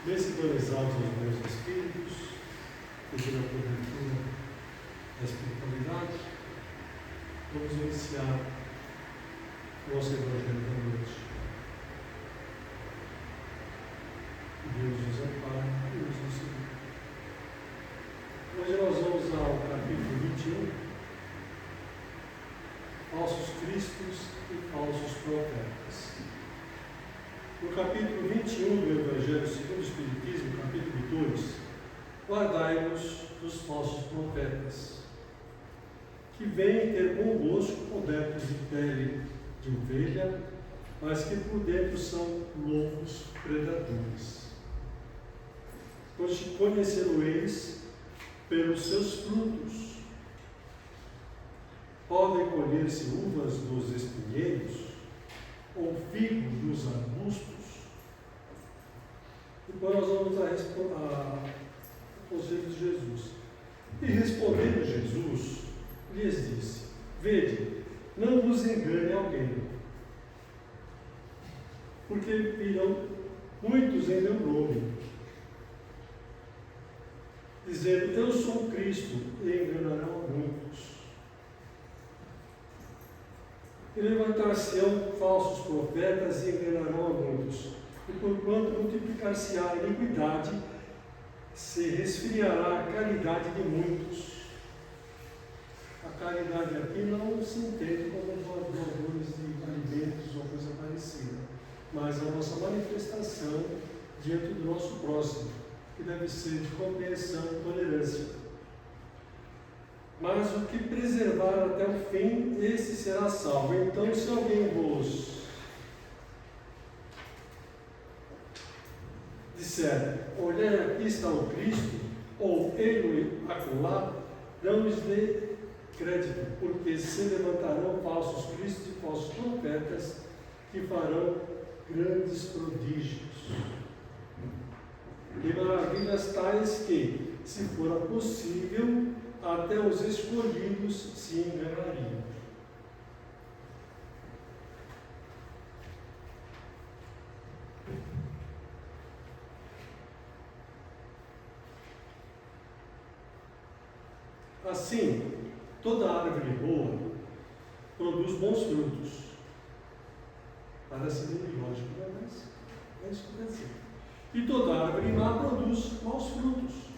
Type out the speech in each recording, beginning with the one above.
Sensibilizados aos meus espíritos, pedir a cobertura da espiritualidade, vamos iniciar o nosso Evangelho da noite. Deus nos ampare e nos ensine. Hoje nós vamos ao capítulo 21, falsos cristos e falsos profetas. No capítulo 21 do Evangelho segundo o Espiritismo, capítulo 2, guardai-vos dos falsos profetas, que vêm ter convosco cobertos de pele de ovelha, mas que por dentro são lobos predadores. Pois conhecê-lo-eis pelos seus frutos. Podem colher-se uvas dos espinheiros, ou figos dos arbustos? Depois nós vamos a conselho de Jesus. E respondendo Jesus, lhes disse: vede, não vos engane alguém, porque virão muitos em meu nome, dizendo: eu sou Cristo, e enganarão muitos. E levantar-se-ão falsos profetas e enganarão a muitos. E porquanto multiplicar-se-á a iniquidade, se resfriará a caridade de muitos. A caridade aqui não se entende como doadores de alimentos ou coisa parecida, mas a nossa manifestação diante do nosso próximo, que deve ser de compreensão e tolerância. Mas o que preservar até o fim, esse será salvo. Então, se alguém vos disser: olhai, aqui está o Cristo, ou ele acolá, não-lhes dê crédito, porque se levantarão falsos cristos e falsos profetas, que farão grandes prodígios e maravilhas tais que, se fora possível, até os escolhidos se enganariam. Assim, toda árvore boa produz bons frutos. Parece bem lógico, mas é isso que quer dizer. E toda árvore má produz maus frutos.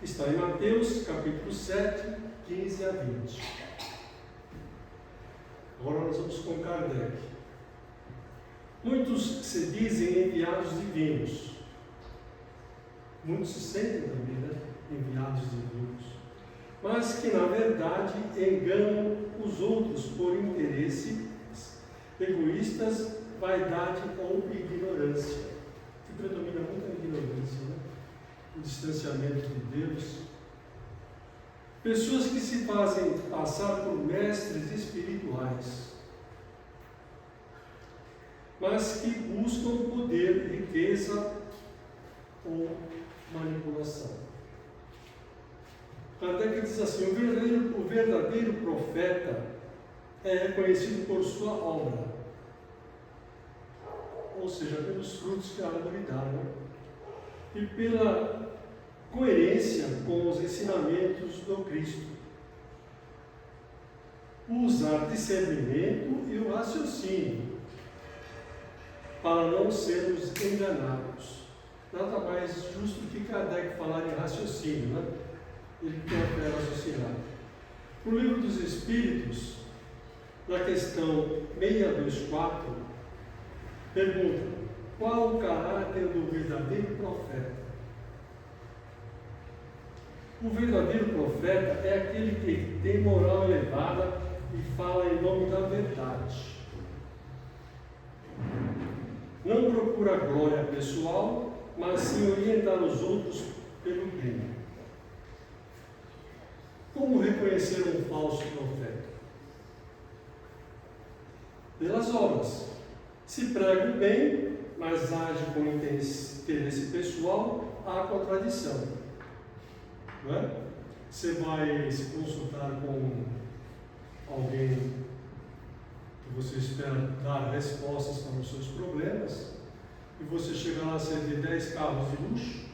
Está em Mateus, capítulo 7, 15 a 20. Agora nós vamos com Kardec. Muitos se dizem enviados divinos. Muitos se sentem também, enviados divinos. Mas que, na verdade, enganam os outros por interesse, egoístas, vaidade ou ignorância. Que predomina muito a ignorância, o distanciamento de Deus. Pessoas que se fazem passar por mestres espirituais, mas que buscam poder, riqueza ou manipulação. Kardec diz assim: o verdadeiro profeta é reconhecido por sua obra, ou seja, pelos frutos que a árvore dá, e pela coerência com os ensinamentos do Cristo. Usar discernimento e o raciocínio para não sermos enganados. Nada mais justo que Kardec falar em raciocínio, Ele quer raciocinar. No Livro dos Espíritos, na questão 624, pergunta: qual o caráter do verdadeiro profeta? O verdadeiro profeta é aquele que tem moral elevada e fala em nome da verdade. Não procura glória pessoal, mas sim orientar os outros pelo bem. Como reconhecer um falso profeta? Pelas obras. Se prega o bem, mas age com interesse pessoal, há contradição. Não é? Você vai se consultar com alguém que você espera dar respostas para os seus problemas, e você chega lá, você vê 10 carros de luxo,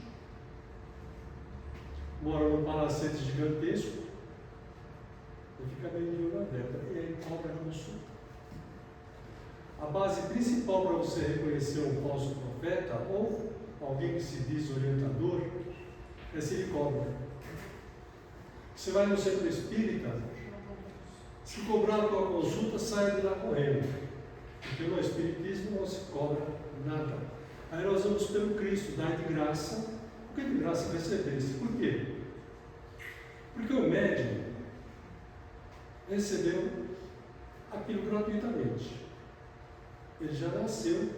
mora num palacete gigantesco, e fica meio de olho aberto, e aí cobra a consulta. A base principal para você reconhecer um falso profeta ou alguém que se diz orientador é se ele cobra. Você vai no centro espírita, se cobrar a tua consulta, sai de lá correndo. Porque no espiritismo não se cobra nada. Aí nós vamos pelo Cristo, dai de graça, porque de graça recebeste. Por quê? Porque o médium recebeu aquilo gratuitamente. Ele já nasceu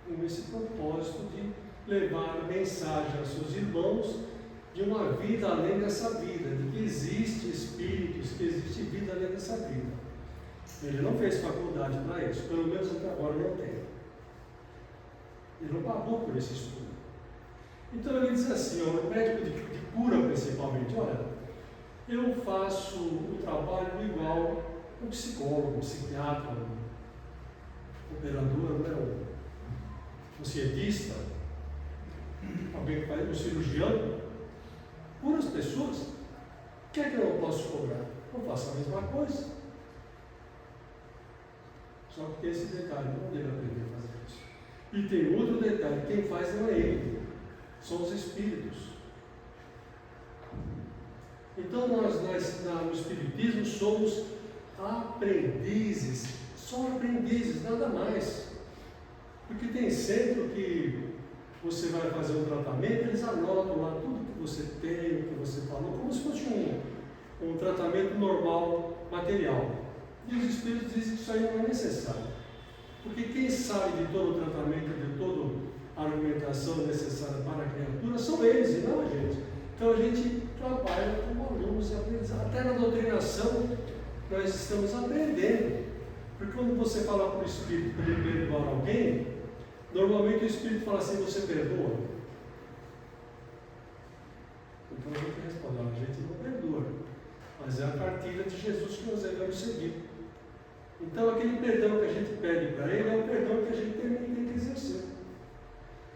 com esse propósito de levar a mensagem aos seus irmãos de uma vida além dessa vida, de que existe espíritos, que existe vida além dessa vida. Ele não fez faculdade para isso, pelo menos até agora não tem. Ele não pagou por esse estudo. Então ele diz assim, o médico de cura principalmente, olha, eu faço o trabalho igual um psicólogo, um psiquiatra, um operador, né? Um cientista, alguém que faz um cirurgião, cura as pessoas. O que é que eu não posso cobrar? Eu faço a mesma coisa. Só que tem esse detalhe, não deve aprender a fazer isso. E tem outro detalhe, quem faz não é ele, são os espíritos. Então nós no Espiritismo somos aprendizes, só aprendizes, nada mais. Porque tem centro que você vai fazer um tratamento, eles anotam lá tudo que você tem, o que você falou, como se fosse um tratamento normal, material. E os espíritos dizem que isso aí não é necessário. Porque quem sabe de todo o tratamento, de toda a argumentação necessária para a criatura, são eles e não a gente. Então a gente trabalha como alunos e aprendizados. Até na doutrinação nós estamos aprendendo. Porque quando você fala para o espírito para ele perdoar alguém, normalmente o espírito fala assim, você perdoa? Então a gente responde, a gente não perdoa. Mas é a cartilha de Jesus que nós devemos seguir. Então aquele perdão que a gente pede para ele é o perdão que a gente tem que exercer.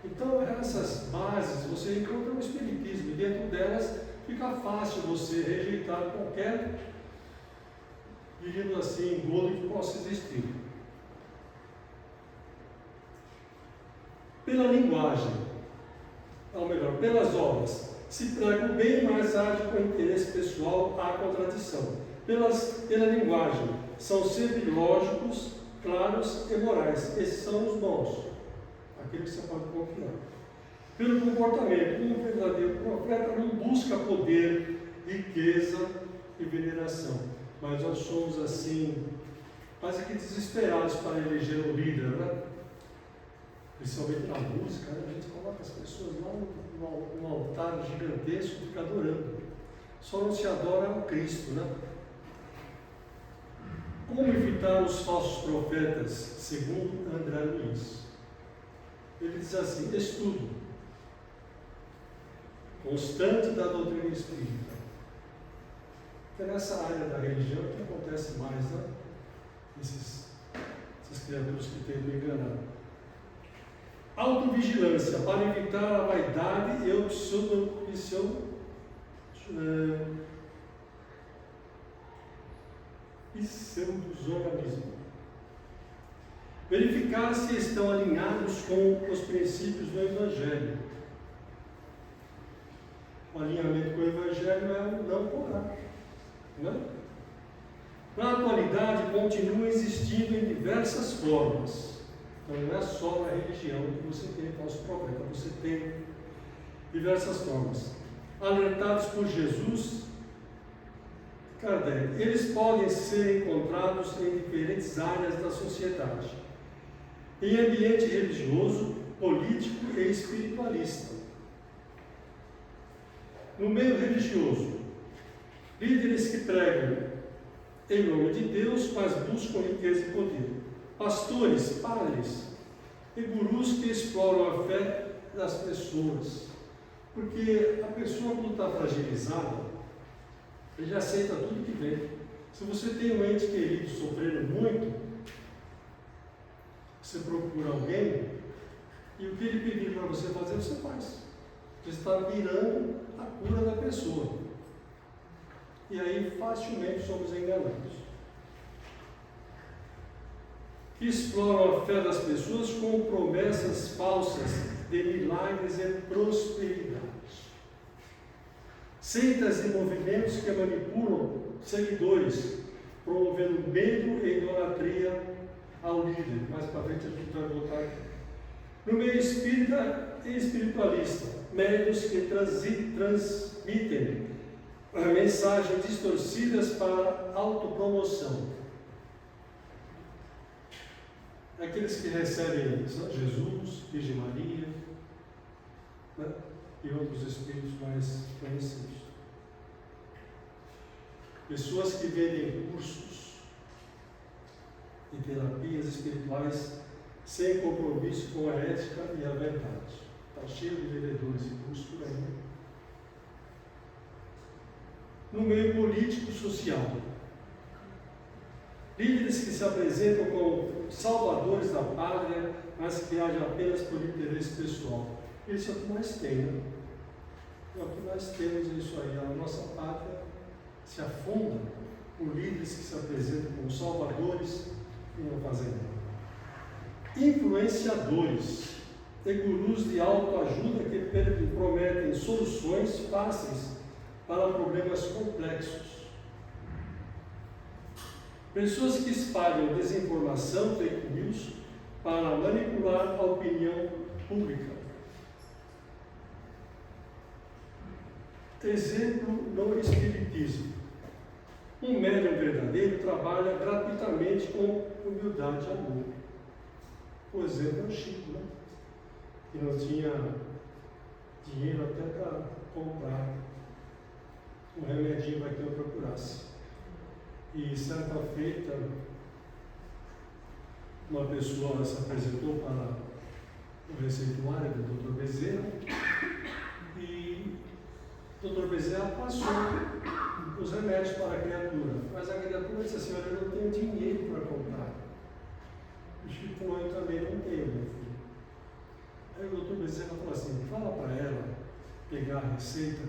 Então essas bases você encontra no Espiritismo, e dentro delas fica fácil você rejeitar qualquer, diríamos assim, engodo que possa existir. Pela linguagem, ou melhor, pelas obras, se prega o bem, mas age com interesse pessoal à contradição. Pela linguagem, são sempre lógicos, claros e morais. Esses são os bons, aqueles que você pode confiar. Pelo comportamento, um verdadeiro profeta não busca poder, riqueza e veneração, mas nós somos assim, quase que desesperados para eleger um líder, né? Principalmente na música, né? A gente coloca as pessoas lá no altar gigantesco e fica adorando. Só não se adora o Cristo, né? Como evitar os falsos profetas, segundo André Luiz? Ele diz assim, estudo constante da doutrina espírita. É nessa área da religião que acontece mais, né? Essas criaturas que tentam enganar. Autovigilância, para evitar a vaidade e o pseudo-zonismo. Verificar se estão alinhados com os princípios do Evangelho. O alinhamento com o Evangelho é o não cobrar. Né? Na atualidade, continua existindo em diversas formas. Então, não é só na religião que você tem falso profeta, você tem diversas formas. Alertados por Jesus, Kardec, eles podem ser encontrados em diferentes áreas da sociedade, em ambiente religioso, político e espiritualista. No meio religioso, líderes que pregam em nome de Deus, mas buscam riqueza e poder. Pastores, padres e gurus que exploram a fé das pessoas. Porque a pessoa, quando está fragilizada, ele aceita tudo que vem. Se você tem um ente querido sofrendo muito, você procura alguém E o que ele pedir para você fazer, você faz. Você está virando a cura da pessoa. E aí facilmente somos enganados. Exploram a fé das pessoas com promessas falsas de milagres e prosperidade. Seitas e movimentos que manipulam seguidores, promovendo medo e idolatria ao líder. Mais para frente a gente vai voltar aqui. No meio espírita e espiritualista, médiuns que transmitem mensagens distorcidas para autopromoção. Aqueles que recebem Jesus, Virgem Maria, né? E outros espíritos mais conhecidos. Pessoas que vendem cursos e terapias espirituais sem compromisso com a ética e a verdade. Está cheio de vendedores de cursos por aí. No meio político e social, líderes que se apresentam como salvadores da pátria, mas que agem apenas por interesse pessoal. Isso é o que nós temos. É o que nós temos isso aí. A nossa pátria se afunda por líderes que se apresentam como salvadores e não fazem nada. Influenciadores e gurus de autoajuda que prometem soluções fáceis para problemas complexos. Pessoas que espalham desinformação, fake news, para manipular a opinião pública. Exemplo no Espiritismo. Um médium verdadeiro trabalha gratuitamente com humildade e amor. Por exemplo, é o Chico, né? Que não tinha dinheiro até para comprar um remedinho para que eu procurasse. E certa feita, uma pessoa se apresentou para o receituário do Dr. Bezerra e o Dr. Bezerra passou os remédios para a criatura. Mas a criatura disse assim: olha, eu não tenho dinheiro para comprar. O Chico falou: eu também não tenho, meu filho. Aí o Dr. Bezerra falou assim: fala para ela pegar a receita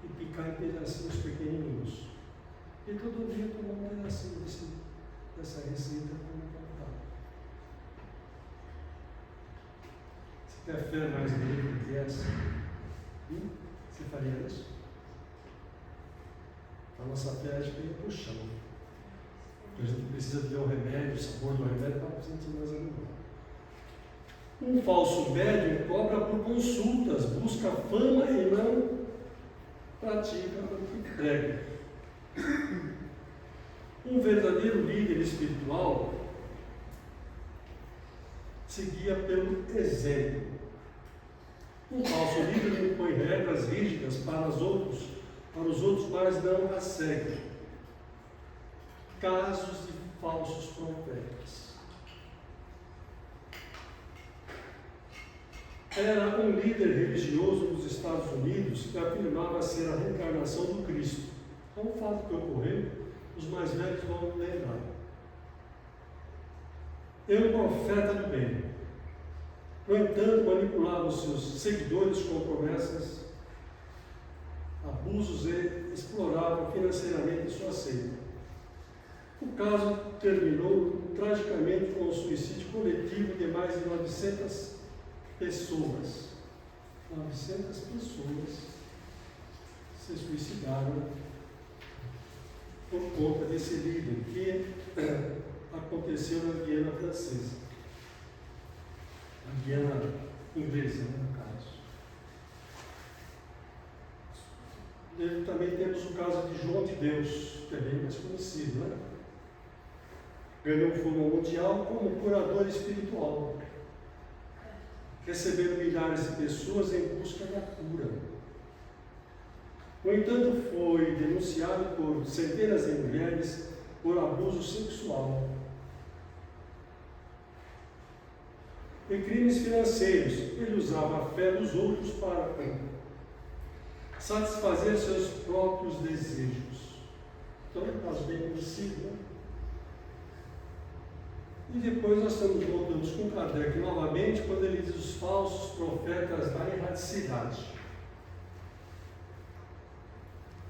e picar em pedacinhos pequenininhos. E todo dia tomar um pedacinho dessa receita para me contar. Você tem a fé mais bonita que essa? Você faria isso? A nossa fé acho que ia para o chão. A gente precisa ver o remédio, o sabor do remédio para sentir mais animado. Um falso médium cobra por consultas, busca fama e não pratica o que prega. Um verdadeiro líder espiritual se guia pelo exemplo. Um falso líder impõe regras rígidas para os outros, mas não as segue. Casos de falsos profetas. Era um líder religioso dos Estados Unidos que afirmava ser a reencarnação do Cristo. É um fato que ocorreu, os mais velhos vão lembrar. É um profeta do bem. No entanto, manipulava os seus seguidores com promessas, abusos e explorava financeiramente sua seita. O caso terminou tragicamente com o suicídio coletivo de mais de 900 pessoas. 900 pessoas se suicidaram por conta desse líder, que aconteceu na Guiana Francesa. A Guiana Inglesa, no caso. E também temos o caso de João de Deus, que é bem mais conhecido, né? Ganhou fama mundial como curador espiritual, recebendo milhares de pessoas em busca da cura. No entanto, foi denunciado por centenas de mulheres por abuso sexual e crimes financeiros. Ele usava a fé dos outros para satisfazer seus próprios desejos. Então, é um caso bem conhecido, né? E depois nós voltamos com Kardec novamente, quando ele diz os falsos profetas da erraticidade.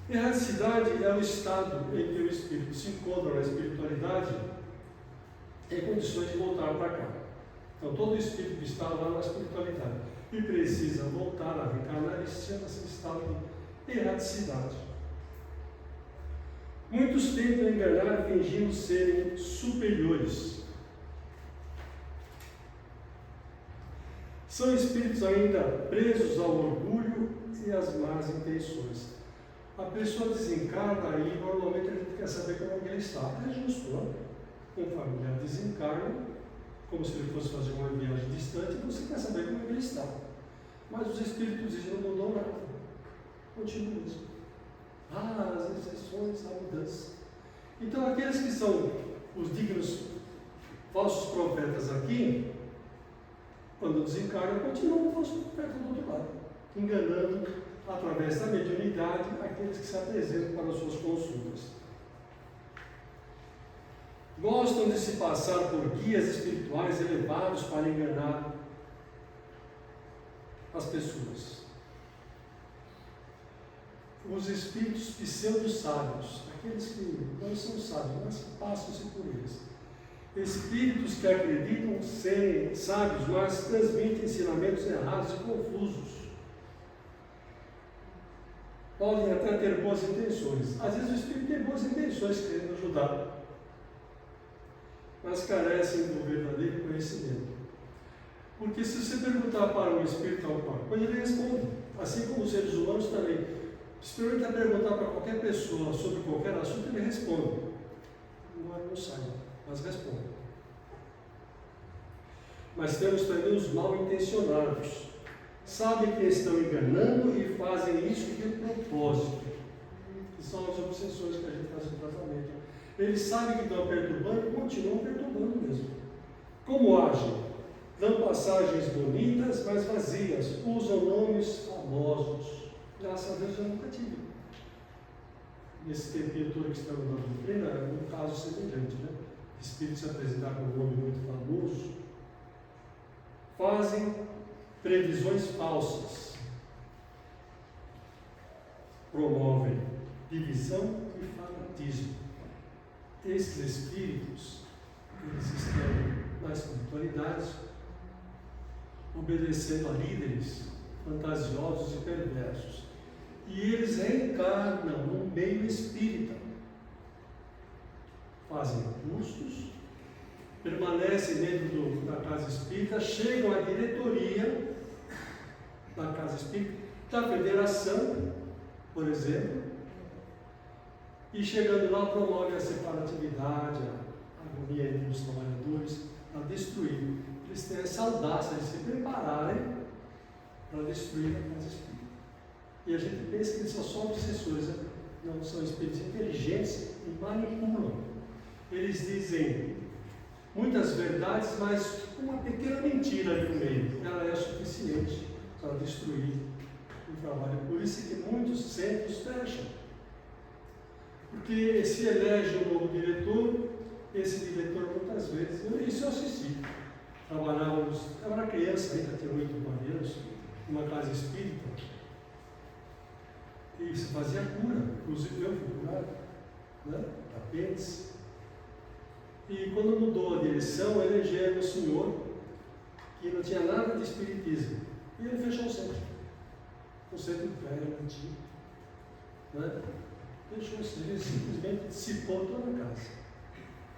Erraticidade é o estado em que o espírito se encontra na espiritualidade em condições de voltar para cá. Então, todo espírito que está lá na espiritualidade e precisa voltar a reencarnar, isso chama-se estado de erraticidade. Muitos tentam enganar fingindo serem superiores. São espíritos ainda presos ao orgulho e às más intenções. A pessoa desencarna e normalmente a gente quer saber como é que ele está. É justo, não? Um familiar desencarna, como se ele fosse fazer uma viagem distante, e você quer saber como é que ele está. Mas os espíritos dizem que não mudou nada. Continua mesmo. As exceções, a mudança. Então, aqueles que são os dignos falsos profetas aqui, quando desencarnam, continuam falsos profetas do outro lado, enganando através da mediunidade aqueles que se apresentam para as suas consultas. Gostam de se passar por guias espirituais elevados para enganar as pessoas. Os espíritos pseudo-sábios, aqueles que não são sábios, mas passam-se por eles. Espíritos que acreditam serem sábios, mas transmitem ensinamentos errados e confusos. Podem até ter boas intenções. Às vezes o espírito tem boas intenções, querendo ajudar, mas carecem do verdadeiro conhecimento. Porque se você perguntar para um espírito quando ele responde, assim como os seres humanos também, experimenta perguntar para qualquer pessoa sobre qualquer assunto, ele responde. Não sai, mas responde. Mas temos também os mal intencionados. Sabem que estão enganando e fazem isso de propósito. Que são as obsessões que a gente faz no tratamento. Eles sabem que estão perturbando e continuam perturbando mesmo. Como agem? Dão passagens bonitas, mas vazias. Usam nomes famosos. Graças a Deus eu nunca tive. Nesse tempinho todo que estamos na doutrina, é um caso semelhante, né? Espírito se apresentar com um nome muito famoso. Fazem previsões falsas, promovem divisão e fanatismo. Esses espíritos, eles estão na espiritualidade, obedecendo a líderes fantasiosos e perversos. E eles reencarnam no meio espírita. Fazem cursos, permanecem dentro da casa espírita, chegam à diretoria da casa espírita, da federação, por exemplo, e chegando lá promove a separatividade, a agonia entre os trabalhadores, a destruir. Eles têm essa audácia de se prepararem para destruir a casa espírita. E a gente pensa que eles são só obsessores, né? Não, são espíritos inteligentes e manipulam. Eles dizem muitas verdades, mas uma pequena mentira ali no meio, ela é suficiente para destruir o trabalho. Por isso que muitos centros fecham. Porque se elege um novo diretor, esse diretor muitas vezes, isso eu assisti. Trabalhávamos, eu era criança ainda, tinha 8 anos, numa casa espírita, e se fazia cura, inclusive eu fui curado, né? Apêndice. E quando mudou a direção, elegeram um senhor que não tinha nada de espiritismo. E ele fechou o centro. Um centro velho, antigo. Né? Fechou o centro. Ele simplesmente dissipou toda a casa.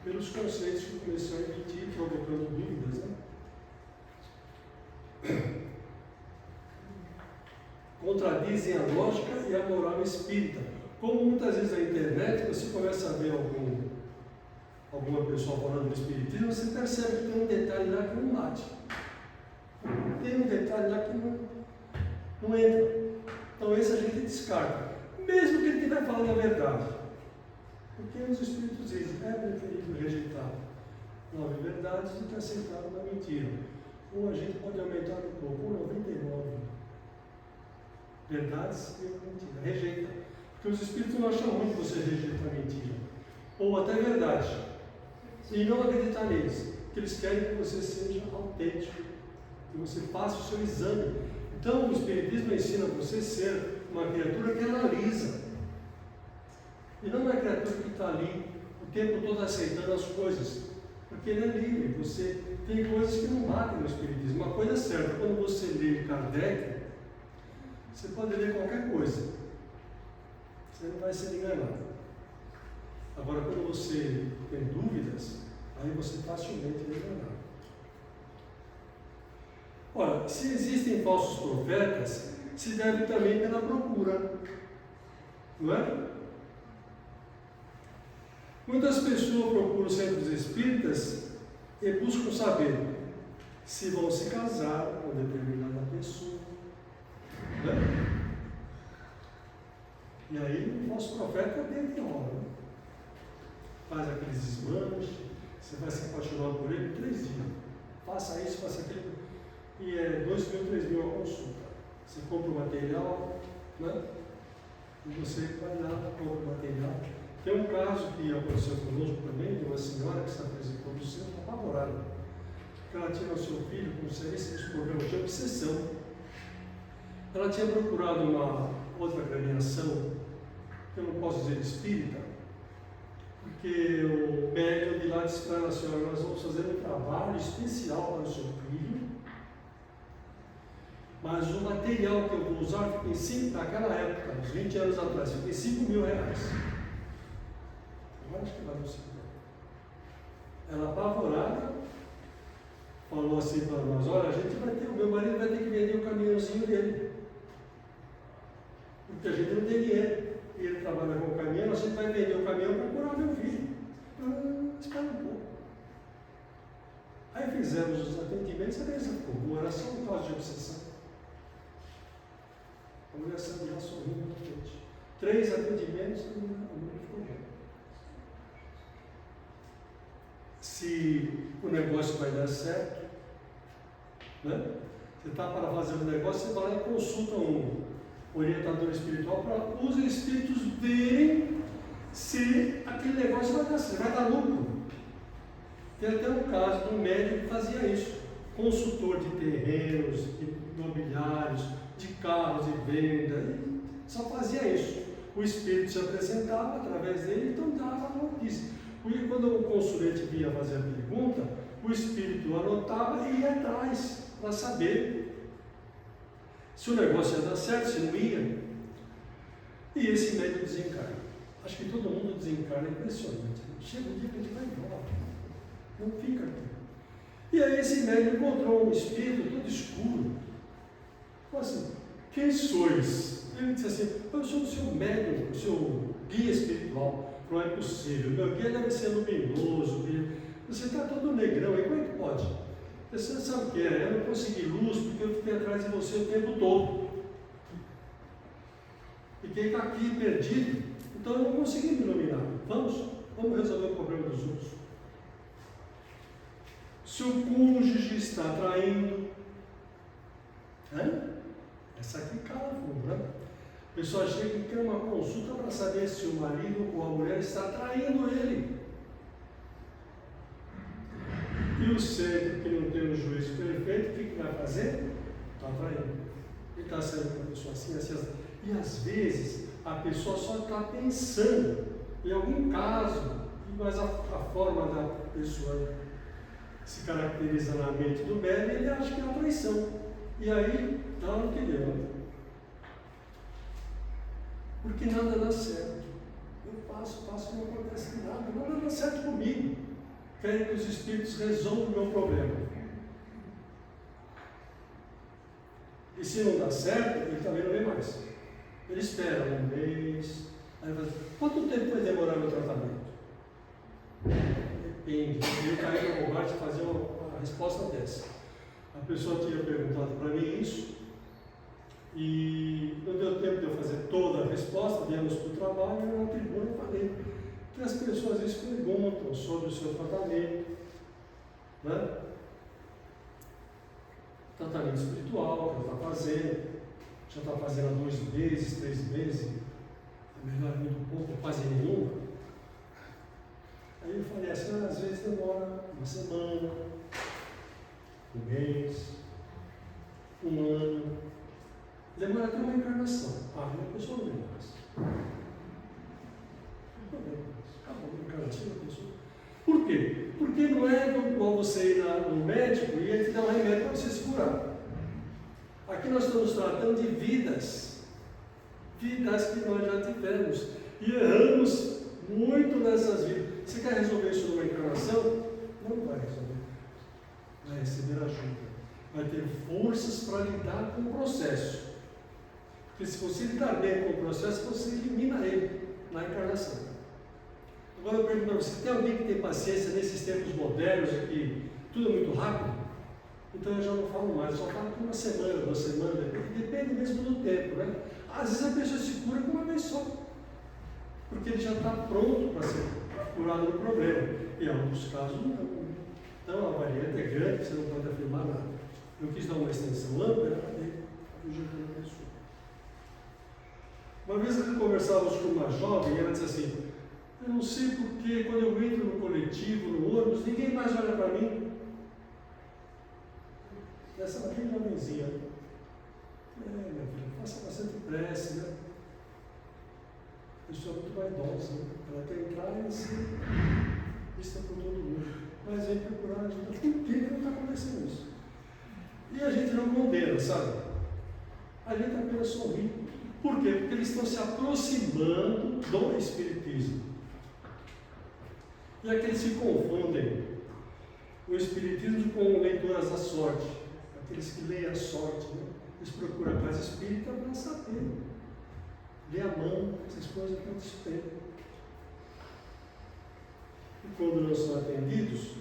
Pelos conceitos que começou a emitir, provocando dúvidas. Né? Contradizem a lógica e a moral espírita. Como muitas vezes na internet você começa a ver alguma pessoa falando do espiritismo, você percebe que tem um detalhe lá que não bate. Tem um detalhe lá que não entra. Então esse a gente descarta. Mesmo que ele estiver falando a verdade. Porque os espíritos dizem, é preferível rejeitar 9 verdades do que aceitar uma mentira. Ou a gente pode aumentar um pouco, ou 99 verdades e uma mentira. Rejeita. Porque os espíritos não acham ruim que você rejeita a mentira. Ou até verdade. E não acreditar neles. Porque eles querem que você seja autêntico, que você faça o seu exame. Então, o Espiritismo ensina você a ser uma criatura que analisa. E não uma criatura que está ali o tempo todo aceitando as coisas. Porque ele é livre. Você tem coisas que não batem no Espiritismo. Uma coisa é certa, quando você lê Kardec, você pode ler qualquer coisa. Você não vai ser enganado. Agora, quando você tem dúvidas, aí você facilmente é enganado. Ora, se existem falsos profetas, se deve também pela procura. Não é? Muitas pessoas procuram centros espíritas e buscam saber se vão se casar com determinada pessoa. Não é? E aí o falso profeta deita em hora. Faz aqueles desmanches, você vai se apaixonar por ele em 3 dias. Faça isso, faça aquilo. E é 2 mil, 3 mil a consulta. Você compra o material, né? E você vai lá, compra o material. Tem um caso que aconteceu conosco também, de uma senhora que se apresentou no centro apavorada. Ela tinha o seu filho com seríssimos problemas de obsessão. Ela tinha procurado uma outra agremiação, que eu não posso dizer espírita, porque o médium de lá disse para ela: senhora, nós vamos fazer um trabalho especial para o seu filho, mas o material que eu vou usar fica em 5, naquela época, uns 20 anos atrás, fica em 5 mil reais. Agora acho que vai no 5 mil. Ela apavorada falou assim para nós: olha, a gente vai ter, o meu marido vai ter que vender o caminhãozinho dele, porque a gente não tem dinheiro. E ele trabalha com o caminhão, a gente vai vender o caminhão para curar meu filho. Espera um pouco. Aí fizemos os atendimentos, a beleza ficou boa, era só um caso de obsessão. A mulher saiu lá sorrindo na frente. 3 atendimentos, a mulher ficou bem. Se o negócio vai dar certo, né? Você está para fazer um negócio, você vai lá e consulta um orientador espiritual para os espíritos verem se aquele negócio vai dar certo, vai dar lucro. Tem até um caso de um médico que fazia isso, consultor de terrenos, de imobiliários, de carros e venda, e só fazia isso. O espírito se apresentava através dele, então dava a notícia. E quando o consulente vinha fazer a pergunta, o espírito anotava e ia atrás para saber se o negócio ia dar certo, se não ia. E esse médico desencarna. Acho que todo mundo desencarna, é impressionante. Chega o dia que a gente vai embora, não fica aqui. E aí esse médico encontrou um espírito todo escuro. Falou assim: quem sois? Ele disse assim: eu sou o seu médium, o seu guia espiritual. Não é possível, meu guia deve ser luminoso, você está todo negrão, aí como é que pode? Você sabe o que é? Eu não consegui luz porque eu fiquei atrás de você o tempo todo. Fiquei aqui perdido, então eu não consegui me iluminar. Vamos resolver o problema dos outros. Se o cônjuge está traindo, essa aqui cala fundo, né? A pessoa chega e quer uma consulta para saber se o marido ou a mulher está traindo ele. E o cérebro, que não tem um juízo perfeito, o que vai fazer? Está traindo. Ele está saindo com a pessoa assim. E às vezes a pessoa só está pensando em algum caso, mas a forma da pessoa se caracteriza na mente do médium, ele acha que é uma traição. E aí dá no que deu. Porque nada dá certo. Eu faço, não acontece nada dá certo comigo. Querem que os espíritos resolvam o meu problema. E se não dá certo, ele também não vem mais. Ele espera 1 mês. Aí vai dizer: quanto tempo vai demorar meu tratamento? Depende. Ele caiu no combate e fazer uma resposta dessa. A pessoa tinha perguntado para mim isso. E não deu tempo de eu fazer toda a resposta, viemos para o trabalho e na tribuna eu falei que as pessoas às vezes perguntam sobre o seu tratamento, né? Tratamento espiritual que ela está fazendo, já está fazendo há 2 meses, 3 meses, é melhor muito pouco, quase nenhum. Aí eu falei assim, às vezes demora uma semana, um mês, um ano, demora até uma encarnação. Ah, a pessoa não vem mais. Não vem mais. Acabou a encarnação da pessoa. Por quê? Porque não é igual você ir no médico e ele te dá um remédio para você se curar. Aqui nós estamos tratando de vidas que nós já tivemos e erramos muito nessas vidas. Você quer resolver isso numa encarnação? Não vai resolver. Vai receber ajuda. Vai ter forças para lidar com o processo. Porque se você lidar bem com o processo, você elimina ele na encarnação. Agora eu pergunto para você, tem alguém que tem paciência nesses tempos modernos aqui, tudo é muito rápido? Então eu já não falo mais, eu só falo que uma semana, 2 semanas, depende mesmo do tempo, né? Às vezes a pessoa se cura com uma vez só, porque ele já está pronto para ser curado do problema. E em alguns casos não. Então a variante é grande, você não pode afirmar nada. Eu quis dar uma extensão ampla para ver o jeito da pessoa. Uma vez nós conversávamos com uma jovem e ela disse assim, eu não sei porque quando eu entro no coletivo, no ônibus, ninguém mais olha para mim. Essa bem jovenzinha. Minha filha, faça bastante prece, né? A pessoa é muito vaidosa, né? Ela quer entrar e ser vista por todo mundo. Mas vem procurar ajuda. Por que não está acontecendo isso? E a gente não condena, sabe? A gente apenas sorri. Por quê? Porque eles estão se aproximando do Espiritismo. E aqueles que confundem o Espiritismo com leituras da sorte. Aqueles que leem a sorte, né? Eles procuram a casa espírita para saber. Ler a mão, essas coisas que eles têm. E quando não são atendidos,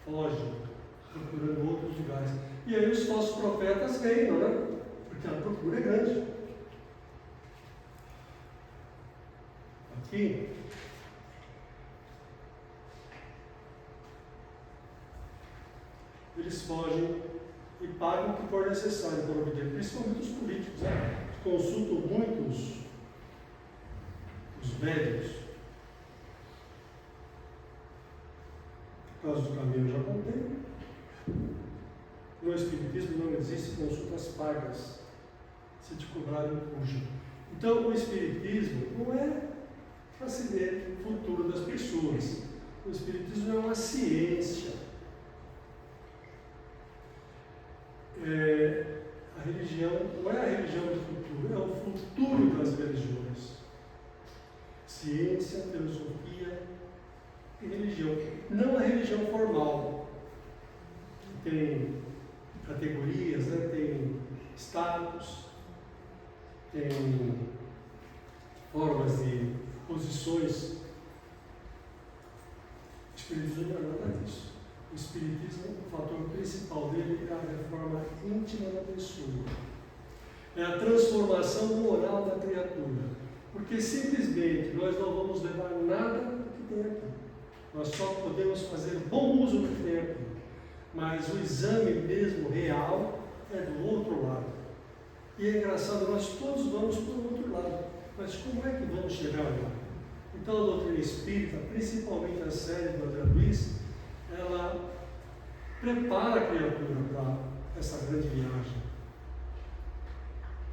fogem, procurando outros lugares. E aí os falsos profetas ganham, né? Porque a procura é grande. Aqui, eles fogem e pagam o que for necessário para obter, principalmente os políticos, né? Consultam muito os médicos. Por causa do caminho eu já contei. No Espiritismo não existe consultas pagas, se te cobrarem cujo. Então o Espiritismo não é para se ver o futuro das pessoas. O Espiritismo é uma ciência. A religião não é a religião do futuro, é o futuro das religiões. Ciência, filosofia e religião. Não a religião formal, que tem categorias, né? Tem status, tem formas de posições. O Espiritismo não é nada disso. O Espiritismo, o fator principal dele é a reforma íntima da pessoa. É a transformação moral da criatura. Porque simplesmente nós não vamos levar nada do que tem aqui. Nós só podemos fazer bom uso do que tem aqui. Mas o exame mesmo real é do outro lado. E é engraçado, nós todos vamos para o outro lado. Mas como é que vamos chegar lá? Então a doutrina espírita, principalmente a série do André Luiz, ela prepara a criatura para essa grande viagem.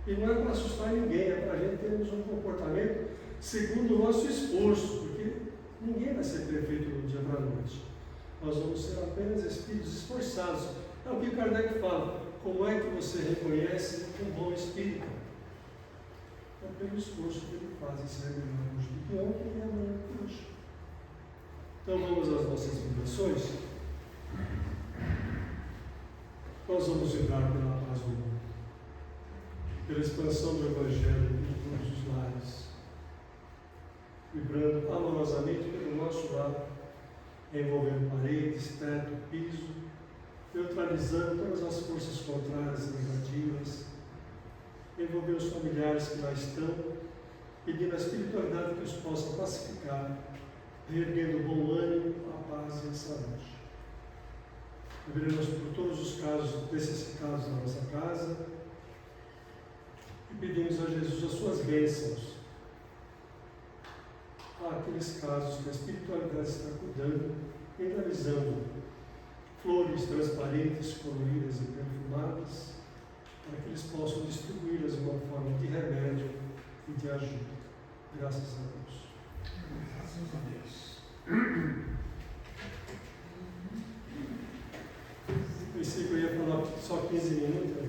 E não é para assustar ninguém, é para a gente termos um comportamento segundo o nosso esforço, porque ninguém vai ser perfeito do dia para a noite. Nós vamos ser apenas espíritos esforçados. É o que Kardec fala. Como é que você reconhece um bom espírito? É pelo esforço que ele faz em ser melhor hoje do que ontem e amanhã do que hoje. Então vamos às nossas vibrações. Nós vamos vibrar pela paz do mundo, pela expansão do Evangelho em todos os lares, vibrando amorosamente pelo nosso lado, envolvendo paredes, teto, piso, neutralizando todas as forças contrárias e negativas, envolvendo os familiares que lá estão, pedindo a espiritualidade que os possa pacificar, reerguendo o bom ânimo, a paz e a saúde. Lembremos por todos os casos necessitados da nossa casa e pedimos a Jesus as suas bênçãos. aqueles casos que a espiritualidade está cuidando, realizando flores transparentes, coloridas e perfumadas, para que eles possam distribuí-las de uma forma de remédio e de ajuda. Graças a Deus. Graças a Deus. Pensei que eu ia falar só 15 minutos.